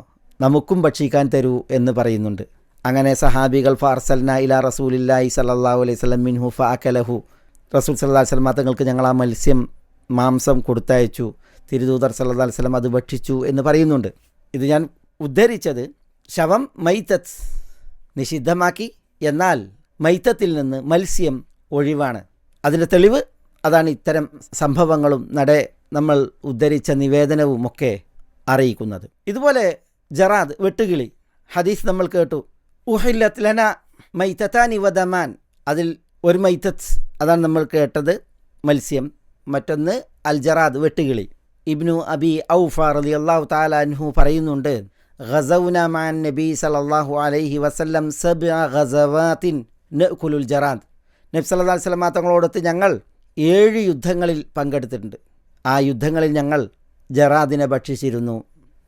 നമുക്കും ഭക്ഷിക്കാൻ തരൂ എന്ന് പറയുന്നുണ്ട്. അങ്ങനെ സഹാബികൾ ഫാർസൽന ഇലാ റസൂലില്ലാഹി സല്ലല്ലാഹു അലൈഹി വസല്ലം മിൻഹു ഫഅകലഹു. റസൂൽ സല്ലല്ലാഹു അലൈഹി വസല്ലം തങ്ങൾക്ക് ഞങ്ങൾ ആ മത്സ്യം മാംസം കൊടുത്തയച്ചു. തിരുദൂതർ സല്ലല്ലാഹു അലൈഹി വസല്ലം അത് ഭക്ഷിച്ചു എന്ന് പറയുന്നുണ്ട്. ഇത് ഞാൻ ഉദ്ധരിച്ചത് ശവം മൈത്തത്ത് നിഷിദ്ധമാക്കി, എന്നാൽ മൈത്തത്തിൽ നിന്ന് മത്സ്യം ഒഴിവാണ്. അതിൻ്റെ തെളിവ് അതാണ് ഇത്തരം സംഭവങ്ങളും നമ്മൾ ഉദ്ധരിച്ച നിവേദനവുമൊക്കെ അറിയിക്കുന്നത്. ഇതുപോലെ ജറാദ് വെട്ടുകിളി ഹദീസ് നമ്മൾ കേട്ടു. ഉഹില്ലത്ത് ലന മൈത്തത്താനി വദമാൻ, അതിൽ ഒരു മൈത്തത്ത് അതാണ് നമ്മൾ കേട്ടത് മത്സ്യം, മറ്റൊന്ന് അൽ ജറാദ് വെട്ടുകിളി. ഇബ്നു അബി ഔഫ റളിയല്ലാഹു തആല അൻഹു പറയുന്നുണ്ട്, ഗസൗന മഅൻ നബി സല്ലല്ലാഹു അലൈഹി വസല്ലം 7 ഗസവാത്തിൻ നഅകുലുൽ ജറാദ്. നബി സല്ലല്ലാഹു അലൈഹി വസല്ലം തങ്ങളോടൊത്ത് ഞങ്ങൾ 7 യുദ്ധങ്ങളിൽ പങ്കെടുത്തിട്ടുണ്ട്. ആ യുദ്ധങ്ങളിൽ ഞങ്ങൾ ജറാദിനെ ഭക്ഷിച്ചിരുന്നു,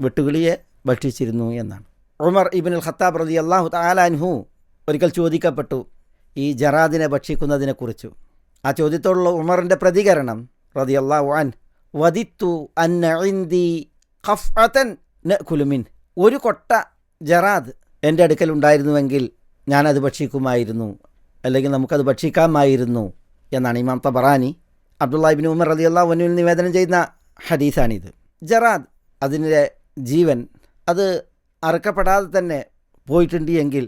വെട്ടുകിളിയെ ഭക്ഷിച്ചിരുന്നു എന്നാണ്. ഉമർ ഇബ്നുൽ ഖത്താബ് റളിയല്ലാഹു തആല അൻഹു ഒരിക്കൽ ചോദിക്കപ്പെട്ടു ഈ ജറാദിനെ ഭക്ഷിക്കുന്നതിനെക്കുറിച്ച്. ആ ചോദ്യത്തോടുള്ള ഉമറിൻ്റെ പ്രതികരണം റളിയല്ലാഹു അൻഹു, വദിത്തു അന്ന ഇൻദി ഖഫഅതൻ നഅകുലു മിൻ. ഒരു കൊട്ട ജറാദ് എൻ്റെ അടുക്കൽ ഉണ്ടായിരുന്നുവെങ്കിൽ ഞാനത് ഭക്ഷിക്കുമായിരുന്നു, അല്ലെങ്കിൽ നമുക്കത് ഭക്ഷിക്കാമായിരുന്നു എന്നാണ് ഇമാം തബറാനി അബ്ദുല്ലാഹി ഇബ്നു ഉമർ റളിയല്ലാഹു അൻഹുവിൽ നിവേദനം ചെയ്യുന്ന ഹദീസാണിത്. ജറാദ് അതിൻ്റെ ജീവൻ അത് അറുക്കപ്പെടാതെ തന്നെ പോയിട്ടുണ്ട് എങ്കിൽ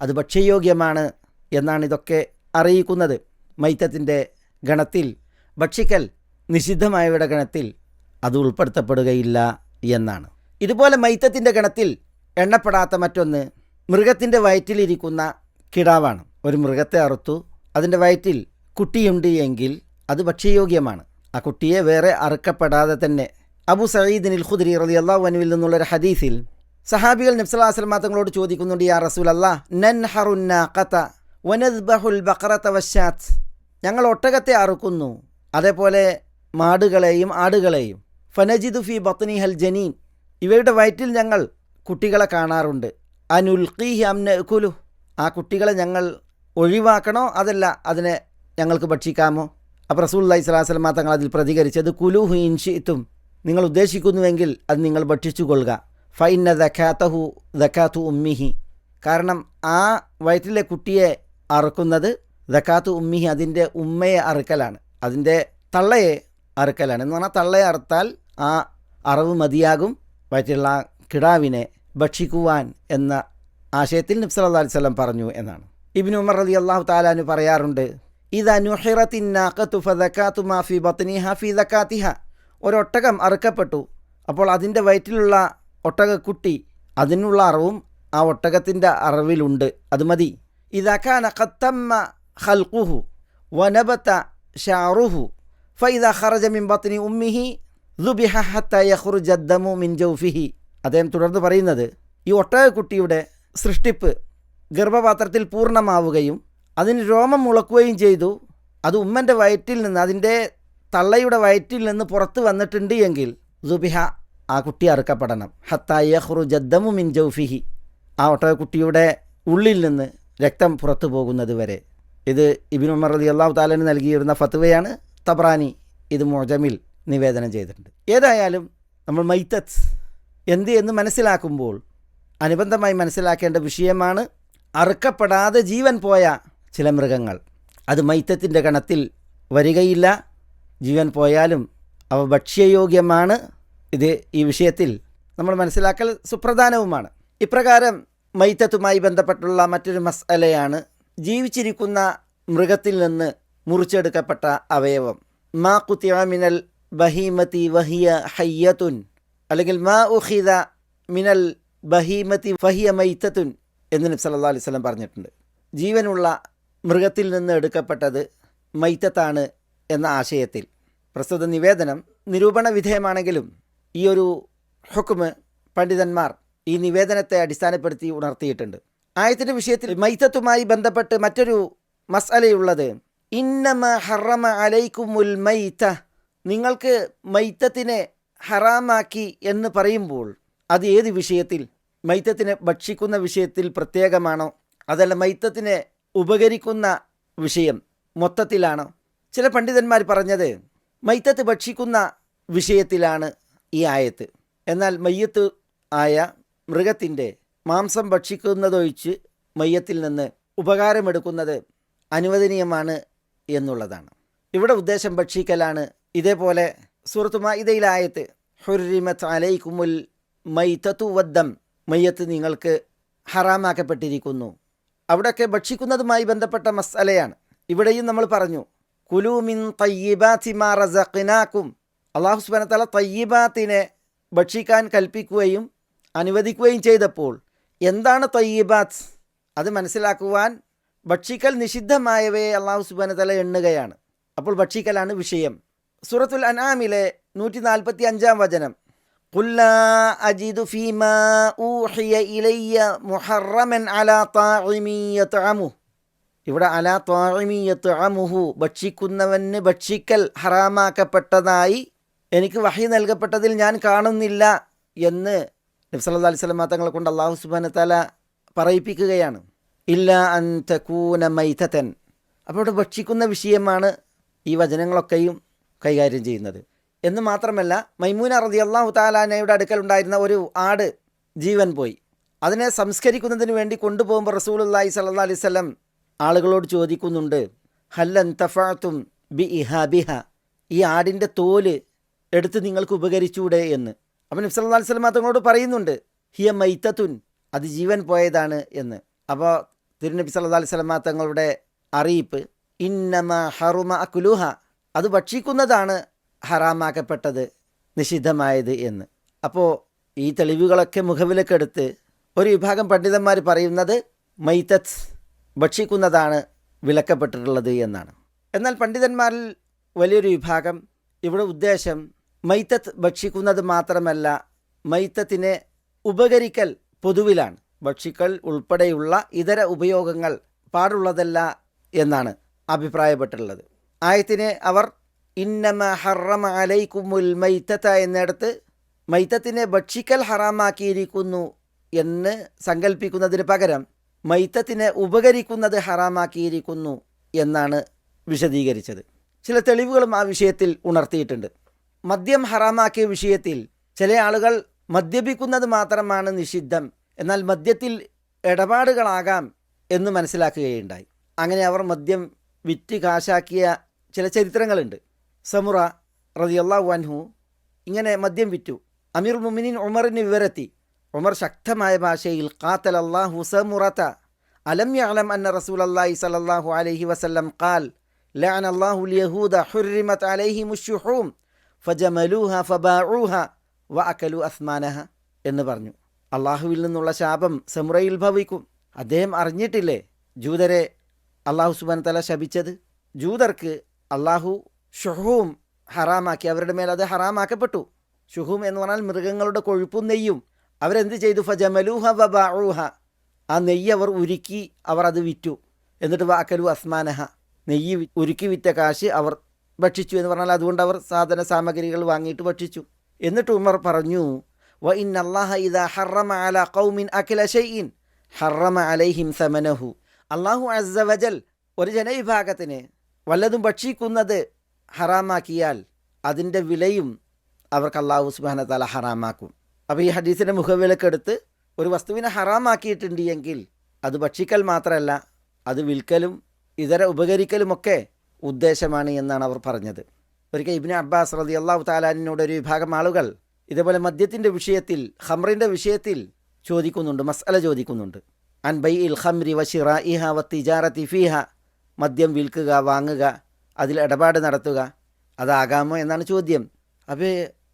അത് ഭക്ഷ്യയോഗ്യമാണ് എന്നാണ് ഇതൊക്കെ അറിയിക്കുന്നത്. മൈത്തത്തിൻ്റെ ഗണത്തിൽ ഭക്ഷിക്കൽ നിഷിദ്ധമായവയുടെ ഗണത്തിൽ അത് ഉൾപ്പെടുത്തപ്പെടുകയില്ല എന്നാണ്. ഇതുപോലെ മൈത്തത്തിൻ്റെ ഗണത്തിൽ എണ്ണപ്പെടാത്ത മറ്റൊന്ന് മൃഗത്തിൻ്റെ വയറ്റിലിരിക്കുന്ന കിടാവാണ്. ഒരു മൃഗത്തെ അറുത്തു അതിൻ്റെ വയറ്റിൽ കുട്ടിയുണ്ട് എങ്കിൽ അത് ഭക്ഷ്യയോഗ്യമാണ്. ആ കുട്ടിയെ വേറെ അറുക്കപ്പെടാതെ തന്നെ. അബൂ സഈദിനിൽ ഖുദ്രി റളിയല്ലാഹു അൻഹുവിൽ നിന്നുള്ളൊരു ഹദീസിൽ സഹാബികൾ നബി സല്ലല്ലാഹു അലൈഹി വസല്ലം തങ്ങളോട് ചോദിക്കുന്നുണ്ട്, യാ റസൂലല്ലാഹ് നൻഹറുൻ നാഖത വനദ്ബഹുൽ ബഖറത വശാത്ത്. ഞങ്ങൾ ഒട്ടകത്തെ അറുക്കുന്നു, അതേപോലെ മാടുകളെയും ആടുകളെയും. ഫനജിദു ഫി ബത്നിഹൽ ജനീൻ, ഇവയുടെ വയറ്റിൽ ഞങ്ങൾ കുട്ടികളെ കാണാറുണ്ട്. അനുൽഖീഹി അം നഅകുലു, ആ കുട്ടികളെ ഞങ്ങൾ ഒഴിവാക്കണോ അതല്ല അതിനെ ഞങ്ങൾക്ക് ഭക്ഷിക്കാമോ? അപ്പോൾ റസൂലുള്ളാഹി സ്വല്ലല്ലാഹു അലൈഹി വസല്ലം തങ്ങൾ അതിൽ പ്രതികരിച്ചത് കുലൂഹു ഇൻ ശിഅ്തും, നിങ്ങൾ ഉദ്ദേശിക്കുന്നുവെങ്കിൽ അത് നിങ്ങൾ ഭക്ഷിച്ചു കൊള്ളുക. ഫൈന്ന ദക്കാത്തഹു ദക്കാത്തു ഉമ്മിഹി, കാരണം ആ വയറ്റിലെ കുട്ടിയെ അറുക്കുന്നത് ദക്കാത്തു ഉമ്മിഹി, അതിൻ്റെ ഉമ്മയെ അറുക്കലാണ്, അതിൻ്റെ തള്ളയെ അറുക്കലാണ്. എന്ന് പറഞ്ഞാൽ തള്ളയെ അറുത്താൽ ആ അറവ് മതിയാകും വയറ്റിലുള്ള കിടാവിനെ ഭക്ഷിക്കുവാൻ എന്ന ആശയത്തിൽ നബി സല്ലല്ലാഹു അലൈഹി വസല്ലം പറഞ്ഞു എന്നാണ്. ഇബ്നു ഉമർ റളിയല്ലാഹു തആല അൻഹു പറയാറുണ്ട്, ഇദാ നുഹിറത്തിൻ നാഖതു ഫദക്കാത്തു മാ ഫി ബത്നിഹാ ഫി ദക്കാതിഹ. ഒരൊട്ടകം അറുക്കപ്പെട്ടു, അപ്പോൾ അതിൻ്റെ വയറ്റിലുള്ള ഒട്ടകക്കുട്ടി അതിനുള്ള അറവും ആ ഒട്ടകത്തിൻ്റെ അറവിലുണ്ട്, അത് മതി. ഇദാ കാന ഖത്തമ്മ ഖൽഖുഹു വനബത ശഅറുഹു ഫഇദാ ഖറജ മിൻ ബത്നി ഉമ്മിഹി ദുബിഹ ഹത്താ യഖ്റുജ അദ്ദമു മിൻ ജൗഫിഹി. അദ്ദേഹം തുടർന്ന് പറയുന്നത്, ഈ ഒട്ടകക്കുട്ടിയുടെ സൃഷ്ടിപ്പ് ഗർഭപാത്രത്തിൽ പൂർണ്ണമാവുകയും അതിന് രോമം മുളക്കുകയും ചെയ്തു, അത് ഉമ്മൻ്റെ വയറ്റിൽ നിന്ന്, അതിൻ്റെ തള്ളയുടെ വയറ്റിൽ നിന്ന് പുറത്ത് വന്നിട്ടുണ്ട് എങ്കിൽ ദുബിഹ, ആ കുട്ടി അറുക്കപ്പെടണം. ഹത്താ യഖ്റുജ അദ്ദമു മിൻ ജൗഫിഹി, ആ ഒട്ടകക്കുട്ടിയുടെ ഉള്ളിൽ നിന്ന് രക്തം പുറത്തു പോകുന്നത് വരെ. ഇത് ഇബ്നു ഉമർ റളിയല്ലാഹു തആല നൽകിയിരുന്ന ഫത്വയാണ്. തബ്രാനി ഇത് മുഅ്ജമിൽ നിവേദനം ചെയ്തിട്ടുണ്ട്. ഏതായാലും നമ്മൾ മൈത്തത്ത് എന്ത് എന്ന് മനസ്സിലാക്കുമ്പോൾ അനുബന്ധമായി മനസ്സിലാക്കേണ്ട വിഷയമാണ് അറുക്കപ്പെടാതെ ജീവൻ പോയ ചില മൃഗങ്ങൾ. അത് മൈത്തത്തിൻ്റെ ഗണത്തിൽ വരികയില്ല. ജീവൻ പോയാലും അവ ഭക്ഷ്യയോഗ്യമാണ്. ഇത് ഈ വിഷയത്തിൽ നമ്മൾ മനസ്സിലാക്കൽ സുപ്രധാനവുമാണ്. ഇപ്രകാരം മൈത്തത്തുമായി ബന്ധപ്പെട്ടുള്ള മറ്റൊരു മസ്അലയാണ് ജീവിച്ചിരിക്കുന്ന മൃഗത്തിൽ നിന്ന് മുറിച്ചെടുക്കപ്പെട്ട അവയവം. മാ ഖുതിഅ മിനൽ ബഹീമത്തി വഹിയ ഹയ്യത്തുൻ, അല്ലെങ്കിൽ മാ ഉഖിദ മിനൽ ബഹീമത്തി വഹിയ മൈത്തത്തുൻ എന്ന് നബി സല്ലല്ലാഹു അലൈഹി വസല്ലം പറഞ്ഞിട്ടുണ്ട്. ജീവനുള്ള മൃഗത്തിൽ നിന്ന് എടുക്കപ്പെട്ടത് മൈത്തത്താണ് എന്ന ആശയത്തിൽ പ്രസ്തുത നിവേദനം നിരൂപണ വിധേയമാണെങ്കിലും ഈ ഒരു ഹുക്മ് പണ്ഡിതന്മാർ ഈ നിവേദനത്തെ അടിസ്ഥാനപ്പെടുത്തി ഉണർത്തിയിട്ടുണ്ട്. ആയത്തിൻ്റെ വിഷയത്തിൽ മൈത്തത്തുമായി ബന്ധപ്പെട്ട് മറ്റൊരു മസ്അലയുള്ളത്, ഇന്നമ ഹറമ അലൈക്കുമുൽ മൈത്ത, നിങ്ങൾക്ക് മൈത്തത്തിനെ ഹറാമാക്കി എന്ന് പറയുമ്പോൾ അത് ഏത് വിഷയത്തിൽ? മൈത്തത്തിനെ ഭക്ഷിക്കുന്ന വിഷയത്തിൽ പ്രത്യേകമാണോ, അതല്ല മൈത്തത്തിനെ ഉപകരിക്കുന്ന വിഷയം മൊത്തത്തിലാണോ? ചില പണ്ഡിതന്മാർ പറഞ്ഞത് മൈത്തത്ത് ഭക്ഷിക്കുന്ന വിഷയത്തിലാണ് ഈ ആയത്ത്. എന്നാൽ മയ്യത്ത് ആയ മൃഗത്തിൻ്റെ മാംസം ഭക്ഷിക്കുന്നതൊഴിച്ച് മയ്യത്തിൽ നിന്ന് ഉപകാരമെടുക്കുന്നത് അനുവദനീയമാണ് എന്നുള്ളതാണ്. ഇവിടെ ഉദ്ദേശം ഭക്ഷിക്കലാണ്. ഇതേപോലെ സൂറത്ത് മാഇദയിലെ ആയത്ത് ഹുർരിമത് അലൈക്കുമുൽ മൈതതു വദ്ദം, മയ്യത്ത് നിങ്ങൾക്ക് ഹറാമാക്കപ്പെട്ടിരിക്കുന്നു. അവിടെയൊക്കെ ഭക്ഷിക്കുന്നതുമായി ബന്ധപ്പെട്ട മസ്അലയാണ്. ഇവിടെയും നമ്മൾ പറഞ്ഞു കുലൂ മിൻ തയ്യിബാതി മാ റസഖ്നാകും, അല്ലാഹു സുബ്ഹാനഹു വ തആല തയ്യിബാത്തിനെ ഭക്ഷിക്കാൻ കൽപ്പിക്കുകയും അനുവദിക്കുകയും ചെയ്തപ്പോൾ എന്താണ് തയ്യിബാത്ത്, അത് മനസ്സിലാക്കുവാൻ ഭക്ഷിക്കൽ നിഷിദ്ധമായവയെ അല്ലാഹു സുബ്ഹാനഹു വ തആല എണ്ണുകയാണ്. അപ്പോൾ ഭക്ഷിക്കലാണ് വിഷയം. സൂറത്തുൽ അൻആമിലെ 145 വചനം, ഖുൽ ലാ അജിദു ഫീമാ ഊഹിയ ഇലയ്യ മുഹറമൻ അലാ താഇമി യത്അമുഹു, ഇവിടെ അലാ താഇമി യത്അമുഹു, ഭക്ഷിക്കുന്നവന് ഭക്ഷിക്കൽ ഹറാമാക്കപ്പെട്ടതായി എനിക്ക് വഹി നൽകപ്പെട്ടതിൽ ഞാൻ കാണുന്നില്ല എന്ന് നബി സല്ലല്ലാഹു അലൈഹി വസല്ലം തങ്ങളെ കൊണ്ട് അല്ലാഹു സുബ്ഹാനഹു വ തആല പറയിപ്പിക്കുകയാണ്. ഇല്ലാ അൻ തകൂന മൈതതൻ, അപ്പോൾ ഇവിടെ ഭക്ഷിക്കുന്ന വിഷയമാണ് ഈ വചനങ്ങളൊക്കെയും കൈകാര്യം ചെയ്യുന്നത്. എന്ന് മാത്രമല്ല, മൈമൂന റളിയല്ലാഹു തആല അൻഹയുടെ അടുക്കലുണ്ടായിരുന്ന ഒരു ആട് ജീവൻ പോയി. അതിനെ സംസ്കരിക്കുന്നതിന് വേണ്ടി കൊണ്ടുപോകുമ്പോൾ റസൂലുള്ളാഹി സ്വല്ലല്ലാഹു അലൈഹി വസല്ലം ആളുകളോട് ചോദിക്കുന്നുണ്ട്, ഹല്ലൻ തഫഅതും ബി ഇഹാബിഹ, ഈ ആടിൻ്റെ തോല് എടുത്ത് നിങ്ങൾക്ക് ഉപകരിച്ചൂടെ എന്ന്. അപ്പോൾ നബി സല്ലല്ലാഹു അലൈഹി വസല്ലം തങ്ങളോട് പറയുന്നുണ്ട്, ഹിയ മൈതത്തുൻ, അത് ജീവൻ പോയതാണ് എന്ന്. അപ്പോൾ തിരുനബി സല്ലല്ലാഹു അലൈഹി വസല്ലം തങ്ങളുടെ അറിയിപ്പ് ഇന്നമ ഹറുമ അക്ലുഹ, അത് ഭക്ഷിക്കുന്നതാണ് ഹറാമാക്കപ്പെട്ടത്, നിഷിദ്ധമായത് എന്ന്. അപ്പോൾ ഈ തെളിവുകളൊക്കെ മുഖവിലക്കെടുത്ത് ഒരു വിഭാഗം പണ്ഡിതന്മാർ പറയുന്നത് മൈതത്ത് ഭക്ഷിക്കുന്നതാണ് വിലക്കപ്പെട്ടിട്ടുള്ളത് എന്നാണ്. എന്നാൽ പണ്ഡിതന്മാരിൽ വലിയൊരു വിഭാഗം ഇവിടെ ഉദ്ദേശം മൈത്തത്ത് ഭക്ഷിക്കുന്നത് മാത്രമല്ല, മൈത്തത്തിനെ ഉപകരിക്കൽ പൊതുവിലാണ്. ഭക്ഷിക്കൽ ഉൾപ്പെടെയുള്ള ഇതര ഉപയോഗങ്ങൾ പാടുള്ളതല്ല എന്നാണ് അഭിപ്രായപ്പെട്ടിട്ടുള്ളത്. ആയത്തിനെ അവർ ഇന്നമ ഹറമ അലൈക്കുമുൽ മൈത്തത എന്നിടത്ത് മൈത്തത്തിനെ ഭക്ഷിക്കൽ ഹറാമാക്കിയിരിക്കുന്നു എന്ന് സങ്കല്പിക്കുന്നതിന് പകരം മൈത്തത്തിനെ ഉപകരിക്കുന്നത് ഹറാമാക്കിയിരിക്കുന്നു എന്നാണ് വിശദീകരിച്ചത്. ചില തെളിവുകളും ആ വിഷയത്തിൽ ഉണർത്തിയിട്ടുണ്ട്. മദ്യം ഹറാമാക്കിയ വിഷയത്തിൽ ചില ആളുകൾ മദ്യപിക്കുന്നത് മാത്രമാണ് നിഷിദ്ധം, എന്നാൽ മദ്യത്തിൽ ഇടപാടുകളാകാം എന്ന് മനസ്സിലാക്കുകയുണ്ടായി. അങ്ങനെ അവർ മദ്യം വിറ്റ് കാശാക്കിയ ചില ചരിത്രങ്ങളുണ്ട്. സമുറ റളിയല്ലാഹു അൻഹു ഇങ്ങനെ മദ്യം വിറ്റു. അമീറുൽ മുഅ്മിനീൻ ഉമറിന് വിവരത്തി. ഉമർ ശക്തമായ ഭാഷയിൽ ഖാതലല്ലാഹു സമുറത അലം യഅലം അന്ന റസൂലല്ലാഹി സ്വല്ലല്ലാഹു അലൈഹി വസല്ലം ഖാൽ ലഅനല്ലാഹുൽ യഹൂദ ഹുർരിമത് അലൈഹിമുശ് ശുഹൂം ഫജമലൂഹ ഫബാഊഹ വഅകലു അസ്മാനഹ എന്ന് പറഞ്ഞു. അള്ളാഹുവിൽ നിന്നുള്ള ശാപം സമുറയിൽ ഭവിക്കും. അദ്ദേഹം അറിഞ്ഞിട്ടില്ലേ ജൂതരെ അള്ളാഹു സുബ്ഹാനഹു വ തആല ശപിച്ചത്? ജൂതർക്ക് അള്ളാഹു ഷുഹൂം ഹറാമാക്കി, അവരുടെ മേൽ അത് ഹറാമാക്കപ്പെട്ടു. ഷുഹൂം എന്ന് പറഞ്ഞാൽ മൃഗങ്ങളുടെ കൊഴുപ്പും നെയ്യും. അവരെന്ത് ചെയ്തു? ഫജമലൂഹ വബാഊഹ, ആ നെയ്യ് അവർ ഉരുക്കി അവർ അത് വിറ്റു. എന്നിട്ട് വഅകലു അസ്മാനഹ, നെയ്യ് ഉരുക്കി വിറ്റ കാശ് അവർ ഭക്ഷിച്ചു എന്ന് പറഞ്ഞാൽ അതുകൊണ്ട് അവർ സാധന സാമഗ്രികൾ വാങ്ങിയിട്ട് ഭക്ഷിച്ചു. എന്നിട്ട് ഉമർ പറഞ്ഞു, വ ഇന്നല്ലാഹ ഇദാ ഹറമ അലാ ഖൗമിൻ അക്ല ശൈഇൻ ഹറമ അലൈഹിം സമനഹു, അല്ലാഹു അസ്സ വജൽ ഒരു ജനവിഭാഗത്തിന് വല്ലതും ഭക്ഷിക്കുന്നത് ഹറാമാക്കിയാൽ അതിൻ്റെ വിലയും അവർക്ക് അല്ലാഹു സുബ്ഹാനഹു വ തആല ഹറാമാക്കും. അപ്പോൾ ഈ ഹദീസിൻ്റെ മുഖവിലക്കെടുത്ത് ഒരു വസ്തുവിനെ ഹറാമാക്കിയിട്ടുണ്ട് എങ്കിൽ അത് ഭക്ഷിക്കൽ മാത്രമല്ല, അത് വിൽക്കലും ഇതര ഉപകരിക്കലുമൊക്കെ ഉദ്ദേശമാണ് എന്നാണ് അവർ പറഞ്ഞത്. ഒരിക്കൽ ഇബ്നു അബ്ബാസ് റളിയല്ലാഹു തആല അൻഹുവിനോട് ഒരു വിഭാഗം ആളുകൾ ഇതേപോലെ മദ്യത്തിൻ്റെ വിഷയത്തിൽ, ഖംറിൻ്റെ വിഷയത്തിൽ ചോദിക്കുന്നുണ്ട്, മസ്അല ചോദിക്കുന്നുണ്ട്. അൻ ബൈഇൽ ഖംരി വശിറാഇഹ വത്തിജാറതി ഫീഹ, മദ്യം വിൽക്കുക, വാങ്ങുക, അതിൽ ഇടപാട് നടത്തുക, അതാകാമോ എന്നാണ് ചോദ്യം. അപ്പോൾ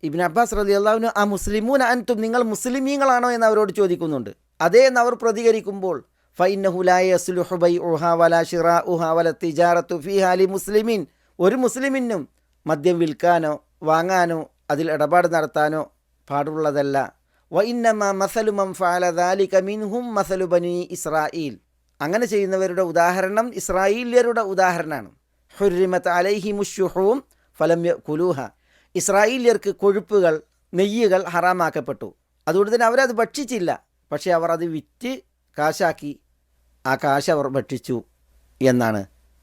ഇബ്നു അബ്ബാസ് റളിയല്ലാഹു അൻഹു ആ മുസ്ലിമൂന അൻതും, നിങ്ങൾ മുസ്ലിമീങ്ങളാണോ എന്ന് അവരോട് ചോദിക്കുന്നുണ്ട്. അതേ എന്ന് അവർ പ്രതികരിക്കുമ്പോൾ ഫഇന്നഹു ലാ യസ്ലുഹു ബൈഉഹാ വലാ ശിറാഉഹാ വലാ തിജാറതു ഫീഹാ ലിമുസ്ലിമീൻ, ഒരു മുസ്ലിമിനും മദ്യം വിൽക്കാനോ വാങ്ങാനോ അതിൽ ഇടപാട് നടത്താനോ പാടുള്ളതല്ല. വഇന്നമാ മസലു മൻ ഫഅല ദാലിക മിൻഹും മസലു ബനി ഇസ്രായീൽ, അങ്ങനെ ചെയ്യുന്നവരുടെ ഉദാഹരണം ഇസ്രായേല്യരുടെ ഉദാഹരണമാണ്. ഹുർരിമത് അലൈഹിമുശ്ശുഹൂം ഫലം യഅ്കുലൂഹ, ഇസ്രായേല്യർക്ക് കൊഴുപ്പുകൾ, നെയ്യുകൾ ഹറാമാക്കപ്പെട്ടു, അതുകൊണ്ട് തന്നെ അവരത് ഭക്ഷിച്ചില്ല. പക്ഷേ അവർ അത് വിറ്റ് കാശാക്കി, ആ കാശ് അവർ ഭക്ഷിച്ചു എന്നാണ്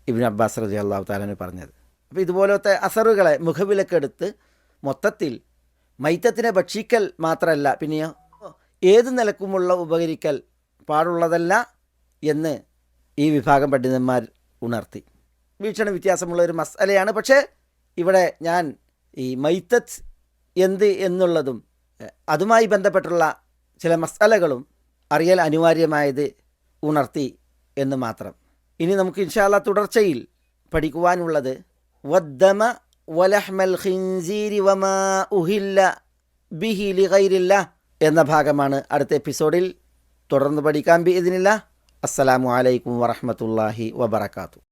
ഇബ്നു അബ്ബാസ് റളിയല്ലാഹു തആല അൻഹു പറഞ്ഞത്. അപ്പോൾ ഇതുപോലത്തെ അസറുകളെ മുഖവിലക്കെടുത്ത് മൊത്തത്തിൽ മൈത്തത്തിനെ ഭക്ഷിക്കൽ മാത്രമല്ല, പിന്നെയോ ഏത് നിലക്കുമുള്ള ഉപകരിക്കൽ പാടുള്ളതല്ല എന്ന് ഈ വിഭാഗം പണ്ഡിതന്മാർ ഉണർത്തി. വീക്ഷണ വ്യത്യാസമുള്ള ഒരു മസ്അലയാണ്. പക്ഷേ ഇവിടെ ഞാൻ ഈ മൈത്തത്ത് എന്ത് എന്നുള്ളതും അതുമായി ബന്ധപ്പെട്ടുള്ള ചില മസ്അലകളും അറിയൽ അനിവാര്യമായത് ഉണർത്തി എന്ന് മാത്രം. ഇനി നമുക്ക് ഇൻഷാ അല്ലാഹ് തുടർച്ചയിൽ പഠിക്കുവാനുള്ളത് വദ്ദമ വലഹ്മൽ ഖിൻസീരി വമാ ഉഹില്ല ബിഹി ലിഗൈരില്ലാഹ് എന്ന ഭാഗമാണ് അടുത്ത എപ്പിസോഡിൽ തുടർന്ന് പഠിക്കാൻ ബിഇദ്നില്ലാഹ്. അസ്സലാമു അലൈക്കും വറഹ്മത്തുള്ളാഹി വബറകാതുഹു.